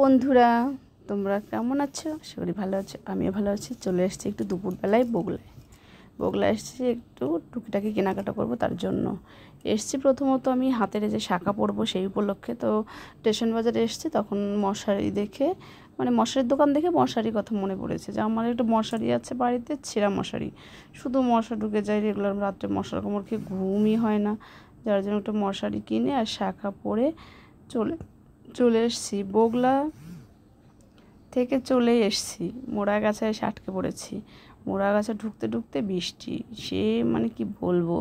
বন্ধুরা, তোমরা কেমন আছো? আশা করি ভালো আছো। আমিও ভালো আছি। চলে এসেছি একটু দুপুরবেলায় বগলায় এসেছি, একটু টুকিটাকি কেনাকাটা করব, তার জন্য এসেছি। প্রথমত আমি হাতের যে শাখা পরবো সেই উপলক্ষে তো স্টেশন বাজারে এসেছি। তখন মশারি দেখে, মানে মশারির দোকান দেখে মশারির কথা মনে পড়েছে যে আমার একটা মশারি আছে বাড়িতে, ছেঁড়া মশারি, শুধু মশা ঢুকে যায় রেগুলার, রাত্রে মশার কামড় খেয়ে ঘুমই হয় না, যার জন্য একটা মশারি কিনে আর শাখা পরে চলে এসেছি। বগলা থেকে চলে এসেছি, মোড়া গাছে এসে আটকে পড়েছি। মোড়া গাছে ঢুকতে ঢুকতে বৃষ্টি, সে মানে কি বলবো,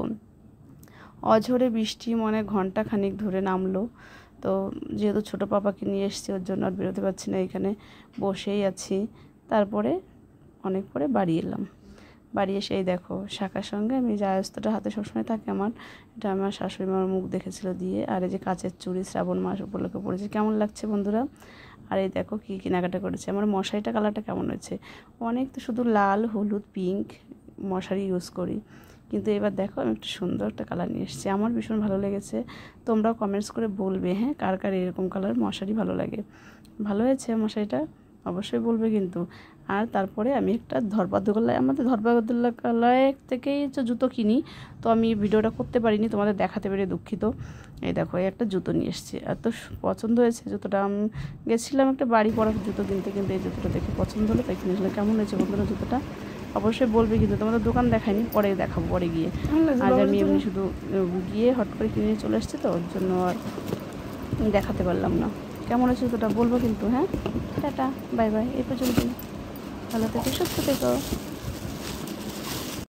অঝোরে বৃষ্টি, মানে ঘন্টা খানিক ধরে নামলো। তো যেহেতু ছোটো পাপাকে নিয়ে এসেছি, ওর জন্য আর বেরোতে পারছি না, এখানে বসেই আছি। তারপরে অনেক পরে বাড়ি এলাম। বাড়ি এসে এই দেখো শাখার সঙ্গে আমি যে আয়স্তটা হাতে সবসময় থাকে আমার, এটা আমার শাশুড়ি মার মুখ দেখেছিল দিয়ে। আর এই যে কাচের চুড়ি শ্রাবণ মাস উপলক্ষে পড়েছে। কেমন লাগছে বন্ধুরা? আর এই দেখো কী কেনাকাটা করেছে। আমার মশারিটা কালারটা কেমন হয়েছে? অনেক তো শুধু লাল, হলুদ, পিঙ্ক মশারি ইউজ করি, কিন্তু এবার দেখো আমি একটু সুন্দর একটা কালার নিয়ে এসেছি। আমার ভীষণ ভালো লেগেছে। তোমরাও কমেন্টস করে বলবে, হ্যাঁ, কার কার এরকম কালার মশারি ভালো লাগে। ভালো হয়েছে মশারিটা? অবশ্যই বলবে কিন্তু। আর তারপরে আমি একটা ধরপাদুল্লায়, আমাদের ধরপাদুল্লায় থেকেই যে জুতো কিনি, তো আমি ভিডিওটা করতে পারিনি, তোমাদের দেখাতে পেরে দুঃখিত। এই দেখো এই একটা জুতো নিয়ে এসেছি, এত পছন্দ হয়েছে জুতোটা। আমি গেছিলাম একটা বাড়ি পড়ার জুতো কিনতে, কিন্তু এই জুতোটা দেখে পছন্দ হলো, তাই কিনেছিলাম। কেমন হয়েছে বন্ধুরা জুতোটা? অবশ্যই বলবে কিন্তু। তোমাদের দোকান দেখায়নি, পরে দেখাবো, পরে গিয়ে। আজ আমি এমনি শুধু গিয়ে হট করে কিনে চলে এসেছি, তো ওর জন্য আর দেখাতে পারলাম না। কেমন হয়েছে জুতোটা বলবো কিন্তু, হ্যাঁ। টাটা, বাই বাই, এই পর্যন্তই। ভালো থেকো, সুস্থ থেকো।